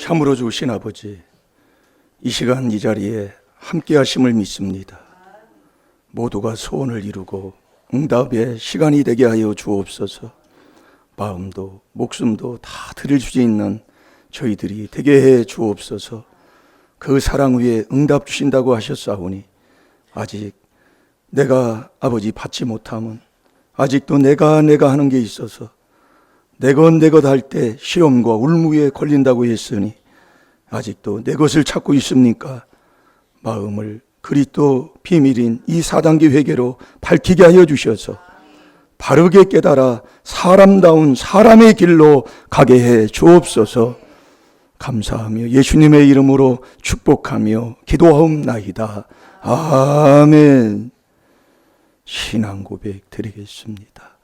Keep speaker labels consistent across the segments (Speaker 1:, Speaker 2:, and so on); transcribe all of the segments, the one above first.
Speaker 1: 참으로 좋으신 아버지, 이 시간 이 자리에 함께 하심을 믿습니다. 모두가 소원을 이루고 응답의 시간이 되게 하여 주옵소서. 마음도 목숨도 다 드릴 수 있는 저희들이 되게 해 주옵소서. 그 사랑 위에 응답 주신다고 하셨사오니 아직 내가 아버지 받지 못함은 아직도 내가 하는 게 있어서 내 것 할 때 시험과 울무에 걸린다고 했으니 아직도 내 것을 찾고 있습니까? 마음을 그리스도 비밀인 이 4단계 회개로 밝히게 하여 주셔서 바르게 깨달아 사람다운 사람의 길로 가게 해 주옵소서. 감사하며 예수님의 이름으로 축복하며 기도하옵나이다. 아멘. 신앙 고백 드리겠습니다.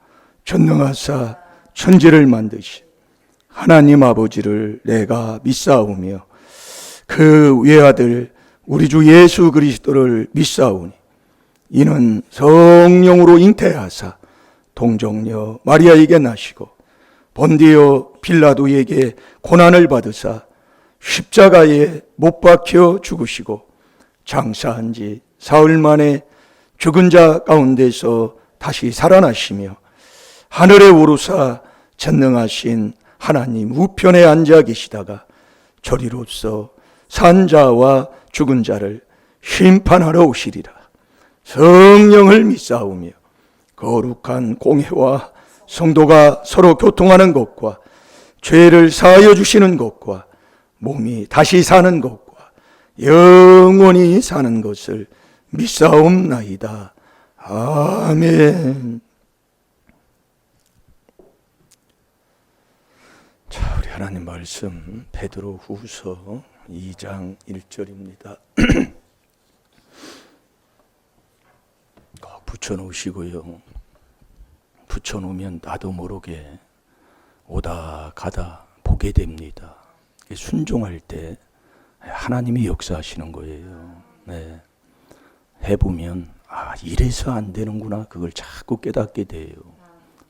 Speaker 1: 전능하사 천지를 만드신 하나님 아버지를 내가 믿사오며 그 외아들 우리 주 예수 그리스도를 믿사오니 이는 성령으로 잉태하사 동정녀 마리아에게 나시고 본디오 빌라도에게 고난을 받으사 십자가에 못 박혀 죽으시고 장사한 지 사흘 만에 죽은 자 가운데서 다시 살아나시며 하늘에 오르사 전능하신 하나님 우편에 앉아 계시다가 저리로서 산 자와 죽은 자를 심판하러 오시리라. 성령을 믿사오며 거룩한 공회와 성도가 서로 교통하는 것과 죄를 사하여 주시는 것과 몸이 다시 사는 것과 영원히 사는 것을 믿사옵나이다. 아멘. 자, 우리 하나님 말씀 베드로 후서 2장 1절입니다. 꼭 붙여놓으시고요. 붙여놓으면 나도 모르게 오다 가다 보게 됩니다. 순종할 때 하나님이 역사하시는 거예요. 네. 해보면 이래서 안 되는구나, 그걸 자꾸 깨닫게 돼요.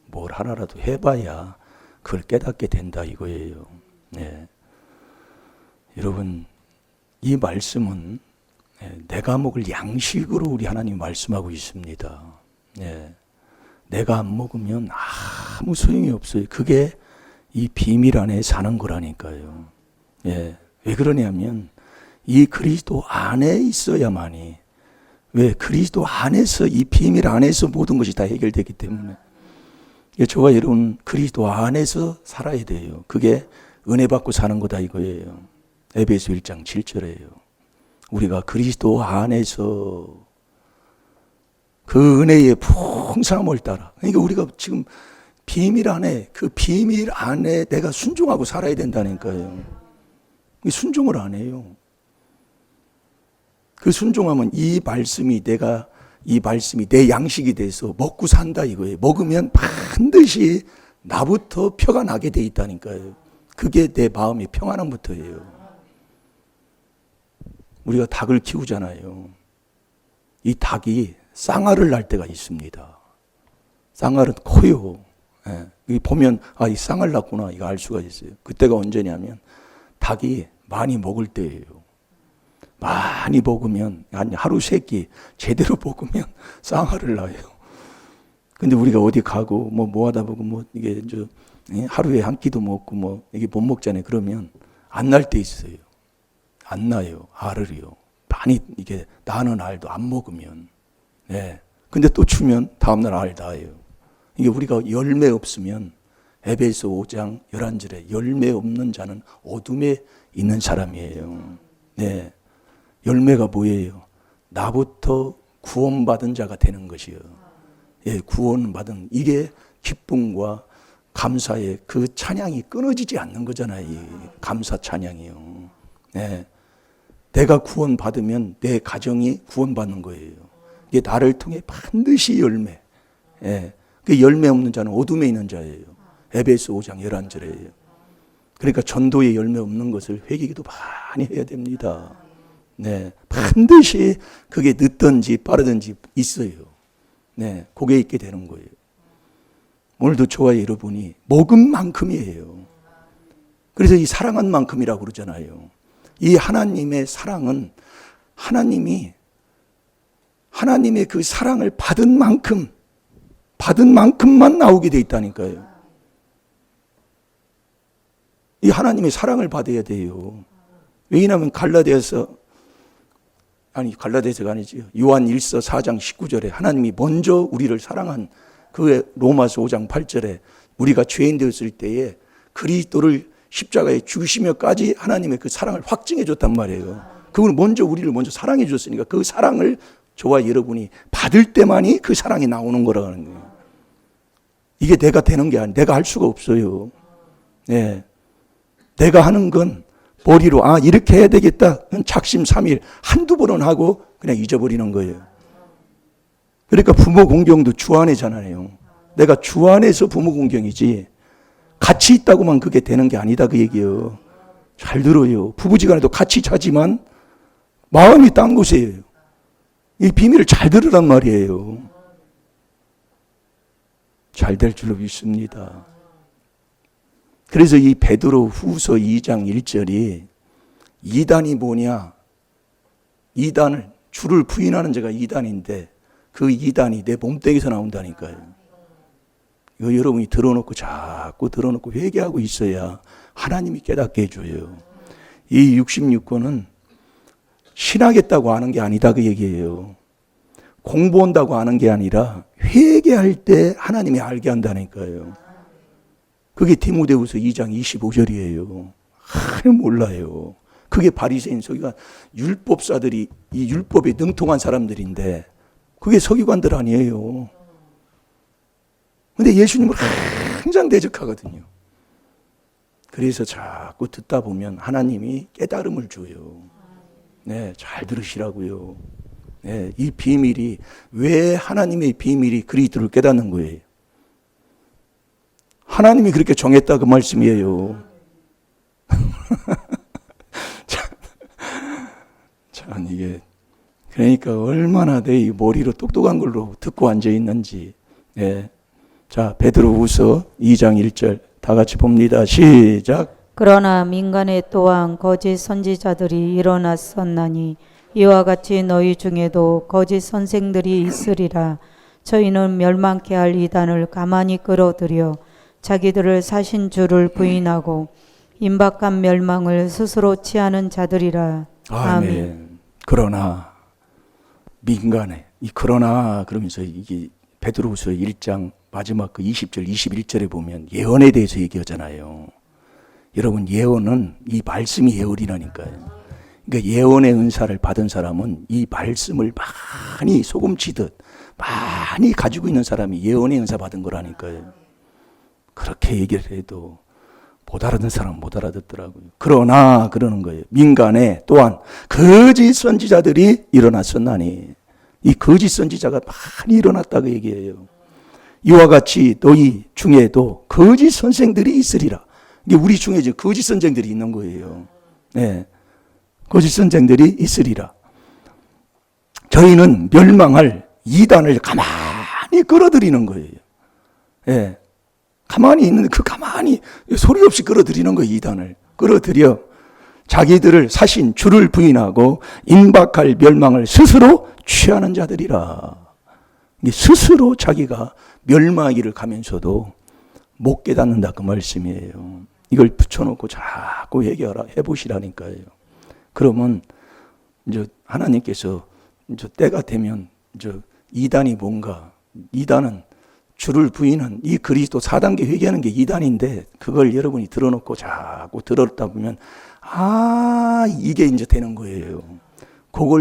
Speaker 1: 뭘 하나라도 해봐야 그걸 깨닫게 된다 이거예요. 네. 여러분, 이 말씀은 내가 먹을 양식으로 우리 하나님 말씀하고 있습니다. 네. 내가 안 먹으면 아무 소용이 없어요. 그게 이 비밀 안에 사는 거라니까요. 예. 왜 그러냐면 이 그리스도 안에 있어야만이, 왜 그리스도 안에서, 이 비밀 안에서 모든 것이 다 해결되기 때문에 저와 여러분 그리스도 안에서 살아야 돼요. 그게 은혜 받고 사는 거다 이거예요. 에베소 1장 7절이에요. 우리가 그리스도 안에서 그 은혜의 풍성함을 따라, 그러니까 우리가 지금 비밀 안에, 그 비밀 안에 내가 순종하고 살아야 된다니까요. 순종을 안 해요. 그 순종하면 이 말씀이 내 양식이 돼서 먹고 산다 이거예요. 먹으면 반드시 나부터 표가 나게 돼 있다니까요. 그게 내 마음의 평안함부터예요. 우리가 닭을 키우잖아요. 이 닭이 쌍알을 날 때가 있습니다. 쌍알은 커요. 예. 보면 이 쌍알 났구나 이거 알 수가 있어요. 그때가 언제냐면 닭이 많이 먹을 때예요. 많이 먹으면, 아니 하루 3끼 제대로 먹으면 쌍알을 낳아요. 근데 우리가 어디 가고 뭐 하다 보고 이게 하루에 한 끼도 먹고 이게 못 먹잖아요. 그러면 안 날 때 있어요. 안 나요. 알을요. 많이 이게 나는 알도 안 먹으면. 네. 근데 또 주면 다음날 알 낳아요. 이게 우리가 열매 없으면, 에베소 5장 11절에 열매 없는 자는 어둠에 있는 사람이에요. 네. 열매가 뭐예요? 나부터 구원받은 자가 되는 것이요. 예, 구원받은, 이게 기쁨과 감사의 그 찬양이 끊어지지 않는 거잖아요. 이 감사 찬양이요. 네. 내가 구원받으면 내 가정이 구원받는 거예요. 이게 나를 통해 반드시 열매. 예. 그 열매 없는 자는 어둠에 있는 자예요. 에베소 5장 11절이에요. 그러니까 전도에 열매 없는 것을 회개기도 많이 해야 됩니다. 네. 반드시 그게 늦든지 빠르든지 있어요. 네. 그게 있게 되는 거예요. 오늘도 저와 여러분이 먹은 만큼이에요. 그래서 이 사랑한 만큼이라고 그러잖아요. 이 하나님의 사랑은 하나님의 그 사랑을 받은 만큼만 나오게 돼 있다니까요. 이 하나님의 사랑을 받아야 돼요. 왜냐하면 갈라디아서가 아니지. 요한 1서 4장 19절에 하나님이 먼저 우리를 사랑한 그 로마서 5장 8절에 우리가 죄인 되었을 때에 그리스도를 십자가에 죽으시며까지 하나님의 그 사랑을 확증해 줬단 말이에요. 그걸 우리를 먼저 사랑해 줬으니까 그 사랑을 저와 여러분이 받을 때만이 그 사랑이 나오는 거라는 거예요. 이게 내가 되는 게 아니에요. 내가 할 수가 없어요. 네. 내가 하는 건 머리로 이렇게 해야 되겠다. 작심삼일 한두 번은 하고 그냥 잊어버리는 거예요. 그러니까 부모 공경도 주 안에잖아요. 내가 주 안에서 부모 공경이지 같이 있다고만 그게 되는 게 아니다 그 얘기예요. 잘 들어요. 부부지간에도 같이 자지만 마음이 딴 곳이에요. 이 비밀을 잘 들으란 말이에요. 잘 될 줄로 믿습니다. 그래서 이 베드로 후서 2장 1절이 이단이 뭐냐? 이단을 주를 부인하는 자가 이단인데 그 이단이 내 몸뚱이에서 나온다니까요. 이거 여러분이 자꾸 들어놓고 회개하고 있어야 하나님이 깨닫게 해줘요. 이 66권은 신하겠다고 하는 게 아니다 그 얘기예요. 공부한다고 하는 게 아니라 회개할 때 하나님이 알게 한다니까요. 그게 디모데후서 2장 25절이에요. 몰라요. 그게 바리새인 서기관 율법사들이 이 율법에 능통한 사람들인데 그게 서기관들 아니에요. 근데 예수님을 항상 대적하거든요. 그래서 자꾸 듣다 보면 하나님이 깨달음을 줘요. 네, 잘 들으시라고요. 네, 이 비밀이 왜 하나님의 비밀이 그리스도를 깨닫는 거예요. 하나님이 그렇게 정했다 그 말씀이에요. 참 이게 그러니까 얼마나 내 머리로 똑똑한 걸로 듣고 앉아 있는지. 네. 자, 베드로후서 2장 1절 다 같이 봅니다. 시작.
Speaker 2: 그러나 민간에 또한 거짓 선지자들이 일어났었나니 이와 같이 너희 중에도 거짓 선생들이 있으리라. 저희는 멸망케 할 이단을 가만히 끌어들여 자기들을 사신 주를 부인하고 임박한 멸망을 스스로 취하는 자들이라. 아멘.
Speaker 1: 그러나 민간에 그러나 그러면서 이게 베드로후서 1장 마지막 그 20절 21절에 보면 예언에 대해서 얘기하잖아요. 여러분 예언은 이 말씀이 예언이라니까요. 그러니까 예언의 은사를 받은 사람은 이 말씀을 많이 소금치듯 많이 가지고 있는 사람이 예언의 은사 받은 거라니까요. 그렇게 얘기를 해도 못 알아듣는 사람은 못 알아듣더라고요. 그러나 그러는 거예요. 민간에 또한 거짓 선지자들이 일어났었나니 이 거짓 선지자가 많이 일어났다고 얘기해요. 이와 같이 너희 중에도 거짓 선생들이 있으리라. 이게 우리 중에 이제 거짓 선생들이 있는 거예요. 네. 거짓 선생들이 있으리라. 저희는 멸망할 이단을 가만히 끌어들이는 거예요. 네. 가만히 있는데 가만히 소리 없이 끌어들이는 거예요. 이단을 끌어들여 자기들을 사신 주를 부인하고 임박할 멸망을 스스로 취하는 자들이라. 스스로 자기가 멸망하기를 가면서도 못 깨닫는다 그 말씀이에요. 이걸 붙여놓고 자꾸 해보시라니까요. 그러면 이제 하나님께서 이제 때가 되면 이제 이단이 뭔가, 이단은 주를 부인한 이 그리스도 4단계 회개하는 게 이단인데 그걸 여러분이 들어놓고 자꾸 들었다 보면 이게 이제 되는 거예요.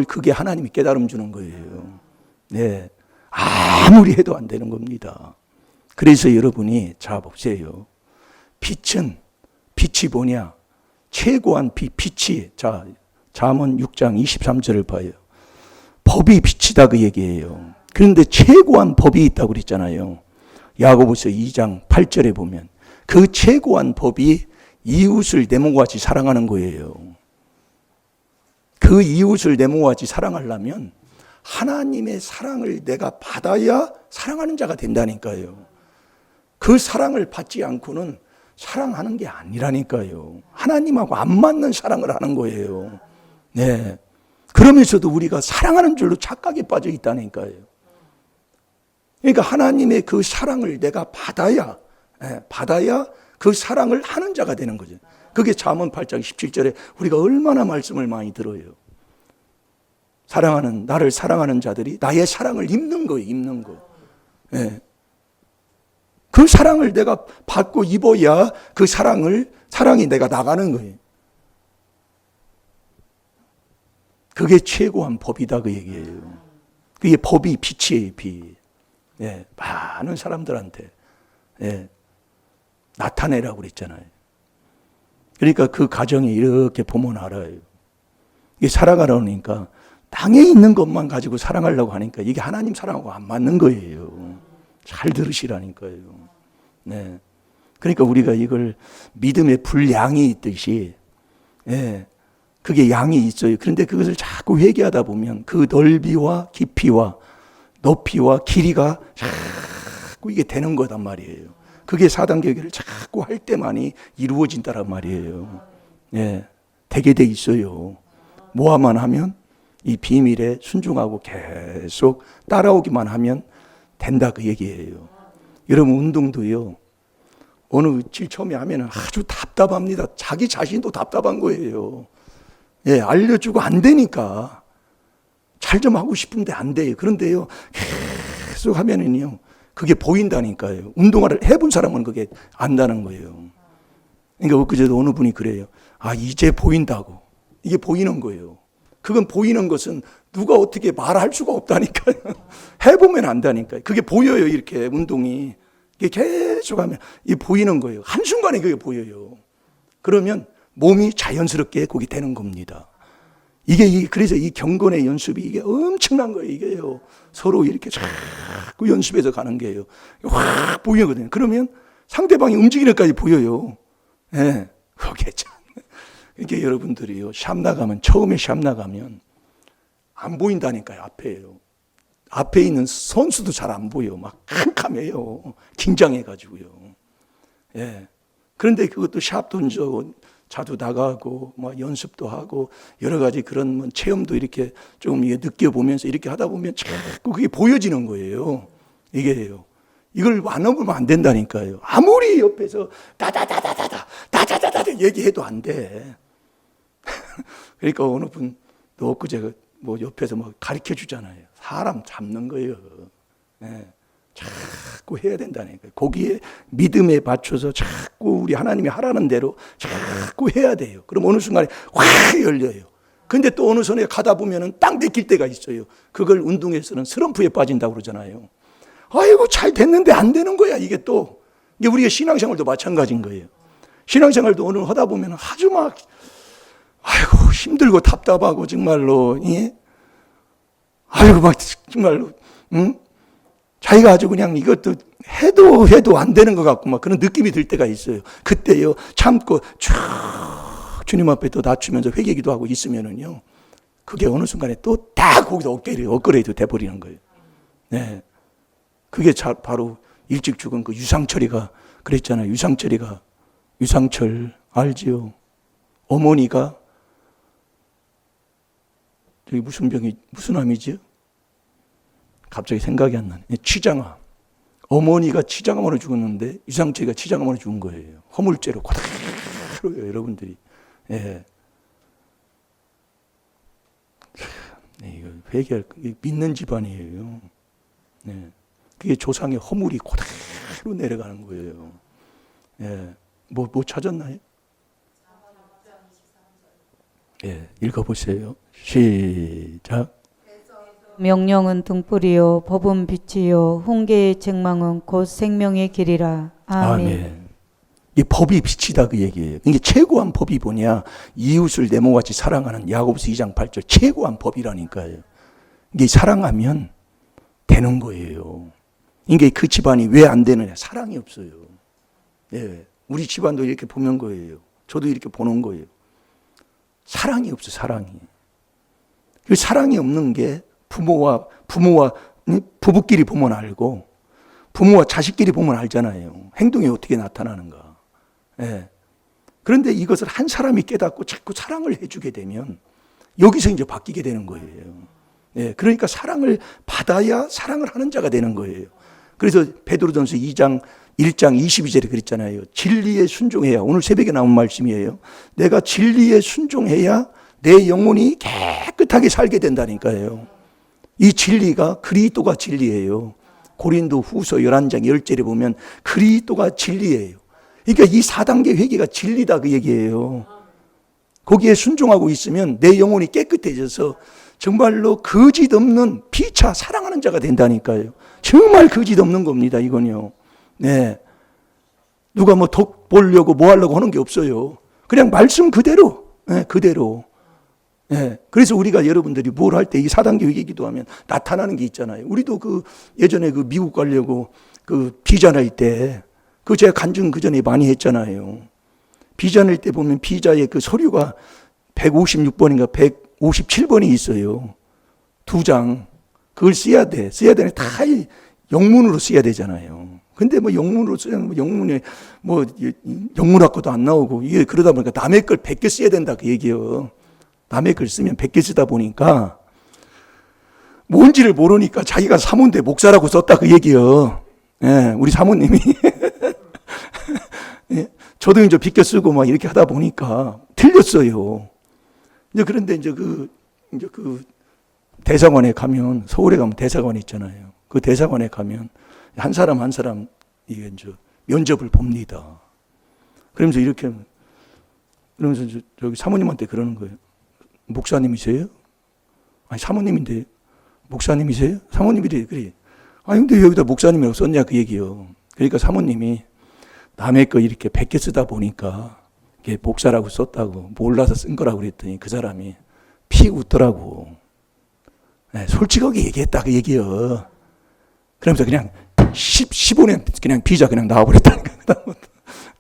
Speaker 1: 그게 하나님이 깨달음 주는 거예요. 네. 아무리 해도 안 되는 겁니다. 그래서 여러분이 자 보세요. 빛이 뭐냐? 최고한 빛이 잠언 6장 23절을 봐요. 법이 빛이다 그 얘기예요. 그런데 최고한 법이 있다고 그랬잖아요. 야고보서 2장 8절에 보면 그 최고한 법이 이웃을 내 몸과 같이 사랑하는 거예요. 그 이웃을 내 몸과 같이 사랑하려면 하나님의 사랑을 내가 받아야 사랑하는 자가 된다니까요. 그 사랑을 받지 않고는 사랑하는 게 아니라니까요. 하나님하고 안 맞는 사랑을 하는 거예요. 네. 그러면서도 우리가 사랑하는 줄로 착각에 빠져 있다니까요. 그러니까 하나님의 그 사랑을 내가 받아야 그 사랑을 하는 자가 되는 거죠. 그게 잠언 8장 17절에 우리가 얼마나 말씀을 많이 들어요. 나를 사랑하는 자들이 나의 사랑을 입는 거예요, 입는 거. 예. 그 사랑을 내가 받고 입어야 그 사랑이 내가 나가는 거예요. 그게 최고한 법이다, 그 얘기예요. 그게 법이 빛이에요, 빛. 예. 많은 사람들한테, 예. 나타내라고 그랬잖아요. 그러니까 그 가정이 이렇게 보면 알아요. 이게 살아가려니까 땅에 있는 것만 가지고 사랑하려고 하니까 이게 하나님 사랑하고 안 맞는 거예요. 잘 들으시라니까요. 네. 그러니까 우리가 이걸 믿음의 분량이 있듯이, 예. 그게 양이 있어요. 그런데 그것을 자꾸 회개하다 보면 그 넓이와 깊이와 높이와 길이가 자꾸 이게 되는 거단 말이에요. 그게 4단계 회개를 자꾸 할 때만이 이루어진다란 말이에요. 예. 되게 돼 있어요. 모아만 하면 이 비밀에 순종하고 계속 따라오기만 하면 된다, 그 얘기예요. 여러분, 운동도요, 어느 제일 처음에 하면 아주 답답합니다. 자기 자신도 답답한 거예요. 예, 알려주고 안 되니까. 잘 좀 하고 싶은데 안 돼요. 그런데요, 계속 하면은요, 그게 보인다니까요. 운동화를 해본 사람은 그게 안다는 거예요. 그러니까 엊그제도 어느 분이 그래요. 아, 이제 보인다고. 이게 보이는 거예요. 그건 보이는 것은 누가 어떻게 말할 수가 없다니까요. 해보면 안다니까요. 그게 보여요, 이렇게 운동이. 이게 계속 하면 이게 보이는 거예요. 한순간에 그게 보여요. 그러면 몸이 자연스럽게 거기 되는 겁니다. 그래서 이 경건의 연습이 이게 엄청난 거예요, 이게요. 서로 이렇게 자꾸 연습해서 가는 게요. 확 보이거든요. 그러면 상대방이 움직이는 것까지 보여요. 예. 그게 참. 이게 여러분들이요, 처음에 샵 나가면 안 보인다니까요, 앞에요. 앞에 있는 선수도 잘 안 보여. 막 캄캄해요. 긴장해가지고요. 예. 그런데 그것도 샵 던져, 자주 나가고, 막 연습도 하고, 여러 가지 그런 체험도 이렇게 좀 느껴보면서 이렇게 하다 보면 자꾸 그게 보여지는 거예요. 이게요. 이걸 안 해보면 안 된다니까요. 아무리 옆에서 다다다다다 얘기해도 안 돼. 그러니까 어느 분도 엊그제 옆에서 가르쳐 주잖아요. 사람 잡는 거예요. 네. 자꾸 해야 된다니까요. 거기에 믿음에 맞춰서 자꾸 우리 하나님이 하라는 대로 자꾸 해야 돼요. 그럼 어느 순간에 확 열려요. 근데 또 어느 선에 가다 보면은 딱 내킬 때가 있어요. 그걸 운동에서는 슬럼프에 빠진다고 그러잖아요. 아이고, 잘 됐는데 안 되는 거야, 이게 또. 이게 우리가 신앙생활도 마찬가지인 거예요. 신앙생활도 오늘 하다 보면 아주 아이고, 힘들고 답답하고, 정말로, 예? 아이고, 정말로, 응? 자기가 아주 그냥 이것도 해도 안 되는 것 같고, 그런 느낌이 들 때가 있어요. 그때요, 참고 쭉 주님 앞에 또 낮추면서 회개기도 하고 있으면은요, 그게 어느 순간에 또 딱 거기다 업그레이드 돼버리는 거예요. 네. 그게 바로 일찍 죽은 그 유상철이가 그랬잖아요. 유상철 알지요? 어머니가 저기 무슨 암이지요? 갑자기 생각이 안 나네. 치장암. 어머니가 치장암으로 죽었는데 유상철이가 치장암으로 죽은 거예요. 허물죄로 그대로요, 여러분들이. 예. 이거 회개할 믿는 집안이에요. 네. 그게 조상의 허물이 그대로 내려가는 거예요. 예. 뭐 찾았나요? 예, 읽어보세요. 시작.
Speaker 2: 명령은 등불이요 법은 빛이요 훈계의 책망은 곧 생명의 길이라. 아멘.
Speaker 1: 아멘. 이 법이 빛이다, 그 얘기예요. 이게 최고한 법이 뭐냐? 이웃을 내 몸같이 사랑하는 야고보서 2장 8절 최고한 법이라니까요. 이게 사랑하면 되는 거예요. 이게 그 집안이 왜 안 되느냐? 사랑이 없어요. 예, 우리 집안도 이렇게 보면 거예요. 저도 이렇게 보는 거예요. 사랑이 없어, 사랑이. 그 사랑이 없는 게 부모와 부부끼리 보면 알고 부모와 자식끼리 보면 알잖아요. 행동이 어떻게 나타나는가. 예. 그런데 이것을 한 사람이 깨닫고 자꾸 사랑을 해주게 되면 여기서 이제 바뀌게 되는 거예요. 예. 그러니까 사랑을 받아야 사랑을 하는 자가 되는 거예요. 그래서 베드로전서 2장 1장 22절에 그랬잖아요. 진리에 순종해야, 오늘 새벽에 나온 말씀이에요. 내가 진리에 순종해야 내 영혼이 깨끗하게 살게 된다니까요. 이 진리가 그리스도가 진리예요. 고린도 후서 11장 10절에 보면 그리스도가 진리예요. 그러니까 이 4단계 회개가 진리다 그 얘기예요. 거기에 순종하고 있으면 내 영혼이 깨끗해져서 정말로 거짓 없는 피차 사랑하는 자가 된다니까요. 정말 거짓 없는 겁니다, 이건요. 네. 누가 뭐 덕 보려고 뭐 하려고 하는 게 없어요. 그냥 말씀 그대로, 네, 그대로. 네. 그래서 우리가 여러분들이 뭘 할 때 이 4단계 회개 기도하면 나타나는 게 있잖아요. 우리도 그 예전에 그 미국 가려고 그 비자 낼 때, 그 제가 간증 그 전에 많이 했잖아요. 비자 낼 때 보면 비자에 그 서류가 156번인가 157번이 있어요. 2장. 그걸 써야 돼. 써야 되는데 다 영문으로 써야 되잖아요. 근데 뭐 영문으로 쓰면 뭐 영문에 뭐 영문학과도 안 나오고 이게 그러다 보니까 남의 걸 100개 써야 된다 그 얘기예요. 남의 걸 쓰면 100개 쓰다 보니까 뭔지를 모르니까 자기가 사모인데 목사라고 썼다 그 얘기예요. 예, 우리 사모님이 예, 저도 이제 비껴 쓰고 막 이렇게 하다 보니까 틀렸어요. 이제 그런데 이제 그 대사관에 가면, 서울에 가면 대사관 있잖아요. 그 대사관에 가면 한 사람 한 사람 이게 이제 면접을 봅니다. 그러면서 이렇게, 그러면서 저기 사모님한테 그러는 거예요. 목사님이세요? 아니, 사모님인데, 목사님이세요? 사모님이래, 그래. 아니, 근데 여기다 목사님이라고 썼냐, 그 얘기요. 그러니까 사모님이 남의 거 이렇게 100개 쓰다 보니까 이게 목사라고 썼다고, 몰라서 쓴 거라고 그랬더니 그 사람이 피 웃더라고. 네, 솔직하게 얘기했다, 그 얘기요. 그러면서 그냥 15년 그냥 비자 그냥 나와버렸다는 거예요.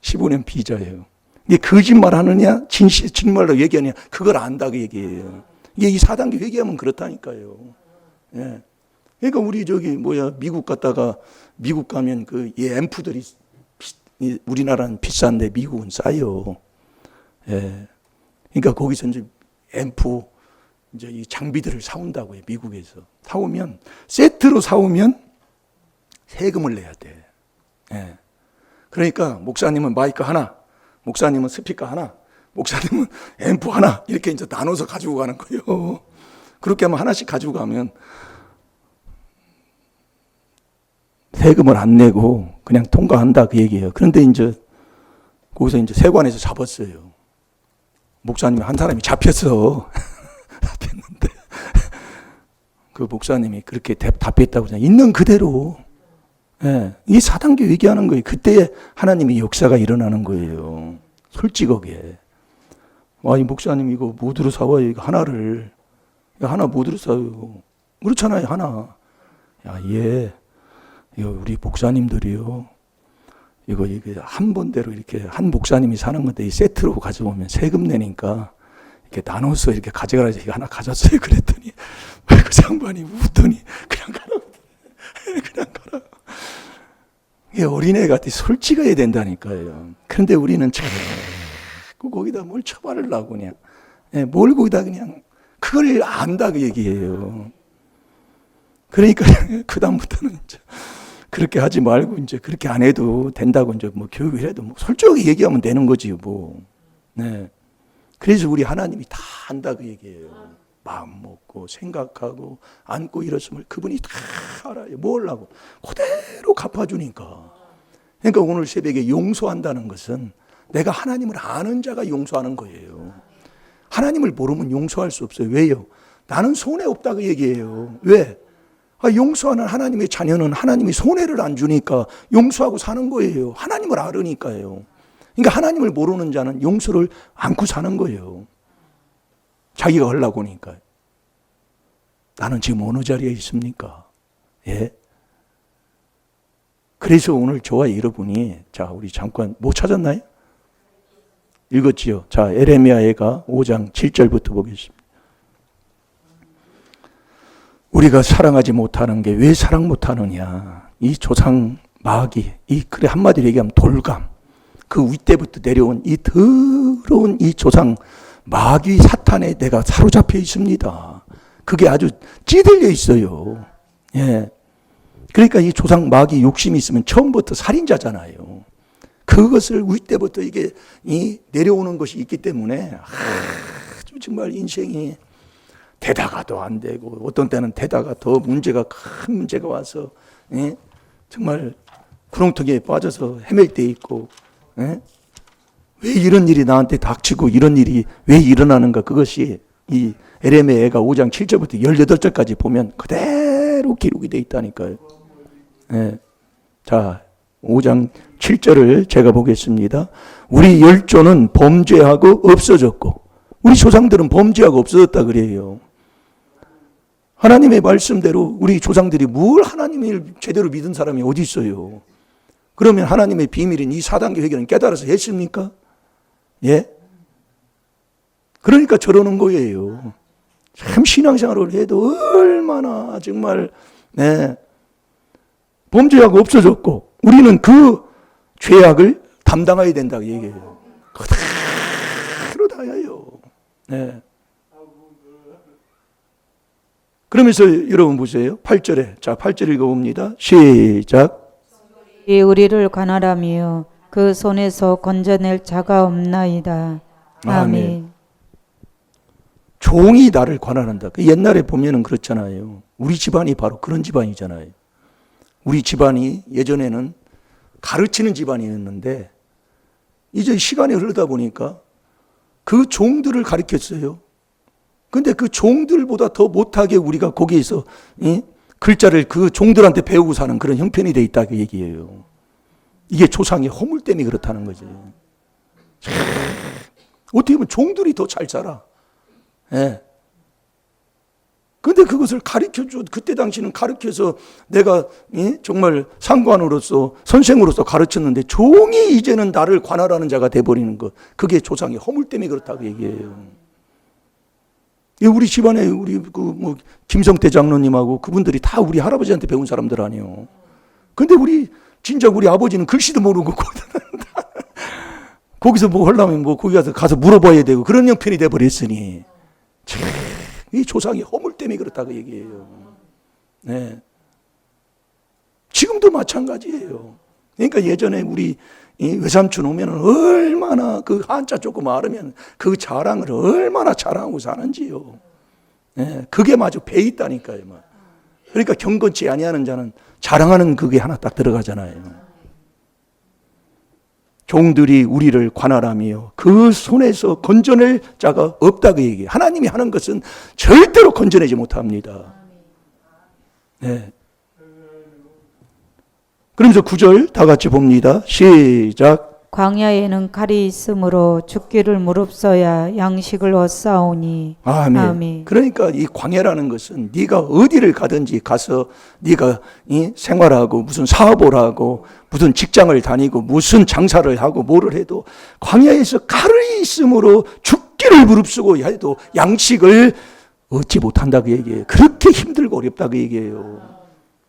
Speaker 1: 15년 비자예요. 이게 거짓말 하느냐, 진말로 얘기하느냐, 그걸 안다, 그 얘기예요. 이게 이 4단계 회개하면 그렇다니까요. 예. 그러니까 우리 미국 갔다가, 미국 가면 그 앰프들이 우리나라는 비싼데 미국은 싸요. 예. 그러니까 거기서 이제 앰프, 이제 이 장비들을 사온다고요, 미국에서. 사오면, 세트로 사오면 세금을 내야 돼. 예. 그러니까 목사님은 마이크 하나, 목사님은 스피커 하나, 목사님은 앰프 하나, 이렇게 이제 나눠서 가지고 가는 거예요. 그렇게 하면 하나씩 가지고 가면 세금을 안 내고 그냥 통과한다, 그 얘기예요. 그런데 이제 거기서 이제 세관에서 잡았어요. 목사님이 한 사람이 잡혔어. 잡혔는데 그 목사님이 그렇게 답했다고 그냥 있는 그대로. 예, 이 4단계 얘기하는 거예요. 그때 하나님의 역사가 일어나는 거예요. 솔직하게. 와, 이 목사님 이거 모두로 사와요. 이거 하나를. 하나 모두로 사요. 그렇잖아요, 하나. 야, 이거 우리 목사님들이요. 이거 한 번대로 이렇게 한 목사님이 사는 건데 이 세트로 가져오면 세금 내니까 이렇게 나눠서 이렇게 가져가라. 이거 하나 가졌어요. 그랬더니 그 장관이 웃더니 그냥 가라. 그냥 가라. 이게 어린애 같이 솔직해야 된다니까요. 그런데 우리는 자꾸 거기다 뭘 처벌하려고 그냥, 예, 뭘 거기다 그냥, 그걸 안다, 그 얘기예요. 그러니까, 그다음부터는 이제, 그렇게 하지 말고, 이제, 그렇게 안 해도 된다고, 이제, 뭐, 교육을 해도, 뭐, 솔직하게 얘기하면 되는 거지, 뭐. 네. 그래서 우리 하나님이 다 안다, 그 얘기예요. 마음 먹고 생각하고 안고 일었음을 그분이 다 알아요. 뭘 하고 그대로 갚아주니까. 그러니까 오늘 새벽에 용서한다는 것은 내가 하나님을 아는 자가 용서하는 거예요. 하나님을 모르면 용서할 수 없어요. 왜요? 나는 손해 없다, 그 얘기예요. 왜? 용서하는 하나님의 자녀는 하나님이 손해를 안 주니까 용서하고 사는 거예요. 하나님을 알으니까요. 그러니까 하나님을 모르는 자는 용서를 안고 사는 거예요. 자기가 하려고 하니까. 나는 지금 어느 자리에 있습니까? 예? 그래서 오늘 저와 여러분이, 자, 우리 잠깐, 뭐 찾았나요? 읽었지요? 자, 에레미야가 5장 7절부터 보겠습니다. 우리가 사랑하지 못하는 게 왜 사랑 못하느냐? 이 조상 마귀, 그래, 한마디로 얘기하면 돌감. 그 윗대부터 내려온 이 더러운 이 조상 마귀 사탄에 내가 사로잡혀 있습니다. 그게 아주 찌들려 있어요. 예. 그러니까 이 조상 마귀 욕심이 있으면 처음부터 살인자잖아요. 그것을 윗대부터 이게 내려오는 것이 있기 때문에 아주 정말 인생이 되다가도 안 되고 어떤 때는 되다가 더 문제가 큰 문제가 와서 정말 구렁텅이에 빠져서 헤맬 때 있고 왜 이런 일이 나한테 닥치고 이런 일이 왜 일어나는가 그것이 이 에레미야가 5장 7절부터 18절까지 보면 그대로 기록이 되어 있다니까요. 자 5장 7절을 제가 보겠습니다. 우리 열조는 범죄하고 없어졌고 우리 조상들은 범죄하고 없어졌다 그래요. 하나님의 말씀대로 우리 조상들이 뭘 하나님을 제대로 믿은 사람이 어디 있어요? 그러면 하나님의 비밀인 이 4단계 회개는 깨달아서 했습니까? 예? 그러니까 저러는 거예요. 참 신앙생활을 해도 얼마나 정말 범죄하고 없어졌고 우리는 그 죄악을 담당해야 된다고 얘기해요. 그대로 다해요. 네. 그러면서 여러분 보세요. 8절에. 자, 8절 읽어봅니다. 시작.
Speaker 2: 우리를 관할하며 그 손에서 건져낼 자가 없나이다. 아멘.
Speaker 1: 종이 나를 관할한다. 그 옛날에 보면은 그렇잖아요. 우리 집안이 바로 그런 집안이잖아요. 우리 집안이 예전에는 가르치는 집안이었는데 이제 시간이 흐르다 보니까 그 종들을 가르쳤어요. 근데 그 종들보다 더 못하게 우리가 거기에서 글자를 그 종들한테 배우고 사는 그런 형편이 돼 있다고 얘기해요. 이게 조상의 허물 때문에 그렇다는 거지. 어떻게 보면 종들이 더 잘 살아. 예. 근데 그것을 가르쳐줘. 그때 당시는 가르쳐서 내가 정말 상관으로서 선생으로서 가르쳤는데 종이 이제는 나를 관할하는 자가 돼버리는 것. 그게 조상의 허물 때문에 그렇다고 얘기해요. 우리 집안에 우리 김성태 장로님하고 그분들이 다 우리 할아버지한테 배운 사람들 아니에요. 근데 진짜 우리 아버지는 글씨도 모르고 거기서 뭐 하려면 거기 가서 물어봐야 되고 그런 형편이 돼버렸으니 이 조상의 허물 때문에 그렇다고 얘기해요. 네. 지금도 마찬가지예요. 그러니까 예전에 우리 외삼촌 오면 얼마나 그 한자 조금 알으면 그 자랑을 얼마나 자랑하고 사는지요. 네. 그게 마저 배 있다니까요. 그러니까 경건치 아니하는 자는 자랑하는 그게 하나 딱 들어가잖아요. 종들이 우리를 관할하며 그 손에서 건져낼 자가 없다고 얘기해요. 하나님이 하는 것은 절대로 건져내지 못합니다. 네. 그러면서 9절 다 같이 봅니다. 시작.
Speaker 2: 광야에는 칼이 있으므로 죽기를 무릅써야 양식을 얻사오니.
Speaker 1: 아멘.
Speaker 2: 아멘.
Speaker 1: 그러니까 이 광야라는 것은 네가 어디를 가든지 가서 네가 생활하고 무슨 사업을 하고 무슨 직장을 다니고 무슨 장사를 하고 뭐를 해도 광야에서 칼이 있으므로 죽기를 무릅쓰고 해도 양식을 얻지 못한다고 얘기해요. 그렇게 힘들고 어렵다고 얘기해요.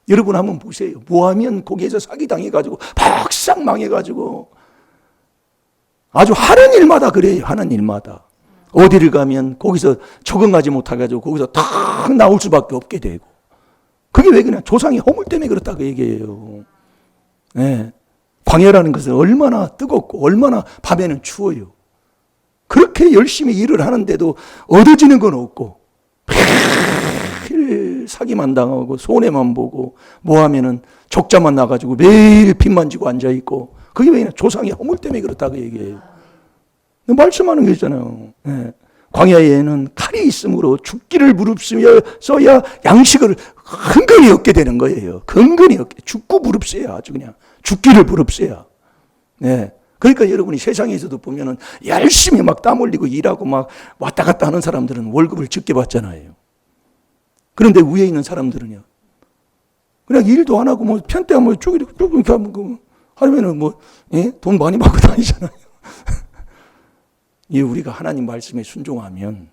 Speaker 1: 여러분 한번 보세요. 뭐하면 거기에서 사기당해가지고 박상 망해가지고 아주 하는 일마다 그래요. 하는 일마다. 어디를 가면 거기서 적응하지 못해가지고 거기서 탁 나올 수밖에 없게 되고. 그게 왜 그냥 조상의 허물 때문에 그렇다고 얘기해요. 네. 광야라는 것은 얼마나 뜨겁고 얼마나 밤에는 추워요. 그렇게 열심히 일을 하는데도 얻어지는 건 없고 매일 사기만 당하고 손해만 보고 뭐하면은 적자만 나가지고 매일 빚만 지고 앉아있고 그게 왜 조상의 허물 때문에 그렇다고 얘기해요. 말씀하는 게 있잖아요. 네. 광야에는 칼이 있으므로 죽기를 무릅쓰여야 양식을 근근히 얻게 되는 거예요. 근근히 얻게. 죽고 무릅쓰야 아주 그냥. 죽기를 무릅쓰야. 네. 그러니까 여러분이 세상에서도 보면은 열심히 막 땀 흘리고 일하고 막 왔다 갔다 하는 사람들은 월급을 적게 받잖아요. 그런데 위에 있는 사람들은요. 그냥 일도 안 하고 뭐 편때 한번 쭉 이렇게 하면은 돈 많이 받고 다니잖아요. 우리가 하나님 말씀에 순종하면